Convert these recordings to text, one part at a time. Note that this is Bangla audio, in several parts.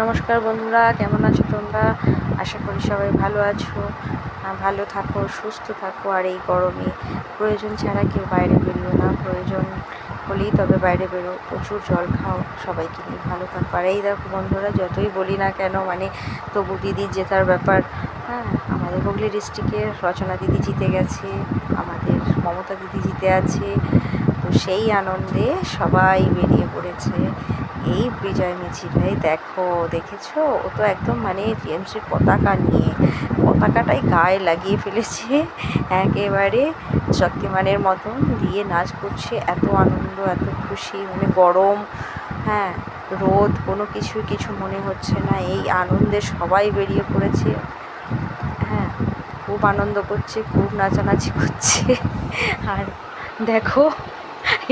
নমস্কার বন্ধুরা, কেমন আছো তোমরা? আশা করি সবাই ভালো আছো, ভালো থাকো, সুস্থ থাকো। আর এই গরমে প্রয়োজন ছাড়া কেউ বাইরে বেরিও না, প্রয়োজন হলেই তবে বাইরে বেরো, প্রচুর জল খাও, সবাইকে নিয়ে ভালো থাকো। আর এই দেখো বন্ধুরা, যতই বলি না কেন তবু দিদির জেতার ব্যাপার। হ্যাঁ, আমাদের হুগলি ডিস্ট্রিক্টের রচনা দিদি জিতে গেছে, আমাদের মমতা দিদি জিতে আছে। তো সেই আনন্দে সবাই বেরিয়ে পড়েছে এই বিজয় মিছিলে। দেখেছো, ও তো একদম টিএমসির পতাকা নিয়ে পতাকাটাই গায়ে লাগিয়ে ফেলেছে, একেবারে শক্তিমানের মতন দিয়ে নাচ করছে। এত আনন্দ, এত খুশি, গরম, হ্যাঁ, রোদ, কোনো কিছু মনে হচ্ছে না। এই আনন্দে সবাই বেরিয়ে পড়েছে। হ্যাঁ, খুব আনন্দ করছে, খুব নাচানাচি করছে। আর দেখো,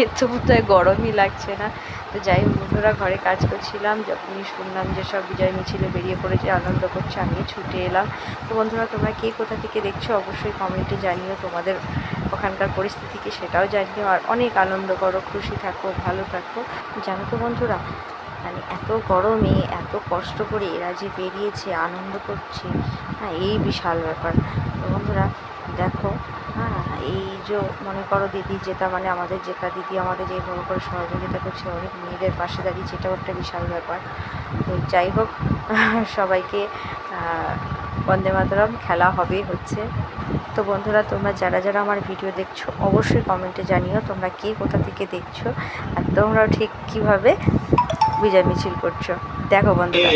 এর তো বোধহয় গরমই লাগছে না। তো যাই হোক বন্ধুরা, ঘরে কাজ করছিলাম, যখনই শুনলাম যে সব বিজয় মিছিলে বেরিয়ে পড়েছে, আনন্দ করছে, আমিও ছুটে এলাম। তো বন্ধুরা, তোমরা কে কোথা থেকে দেখছো অবশ্যই কমেন্টে জানিও, তোমাদের ওখানকার পরিস্থিতি কি সেটাও জানিও। আর অনেক আনন্দ করো, খুশি থাকো, ভালো থাকো। জানো তো বন্ধুরা, এত গরমে এত কষ্ট করে এরা যে বেরিয়েছে, আনন্দ করছে, হ্যাঁ, এই বিশাল ব্যাপার। তো বন্ধুরা দেখো, হ্যাঁ, এই যে মনে করো দিদি জেতা, আমাদের জেতা দিদি আমাদের যেভাবে করে সহযোগিতা করছে, অনেক মেয়েদের পাশে দাঁড়িয়েছে, এটাও একটা বিশাল ব্যাপার। তো যাই হোক, সবাইকে বন্দে মাতরম খেলা হচ্ছে। তো বন্ধুরা, তোমরা যারা যারা আমার ভিডিও দেখছো অবশ্যই কমেন্টে জানিও তোমরা কে কোথা থেকে দেখছো, আর তোমরাও ঠিক কীভাবে বিজয় মিছিল করছো। দেখো বন্ধুরা,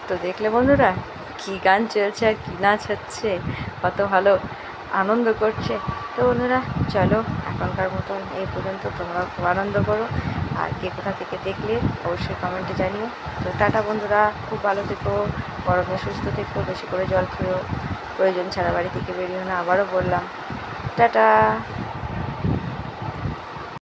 তো দেখলে বন্ধুরা কী গান চলছে আর কী নাচ হচ্ছে, কত ভালো আনন্দ করছে। তো বন্ধুরা চলো, এখনকার মতন এই পর্যন্ত, তোমরাও খুব আনন্দ করো। আর কে কোথা থেকে দেখলে অবশ্যই কমেন্টে জানিও। তো টাটা বন্ধুরা, খুব ভালো থেকো, গরমে সুস্থ থেকো, বেশি করে জল খেও, প্রয়োজন ছাড়া বাড়ি থেকে বেরিও না। আবারও বললাম টাটা।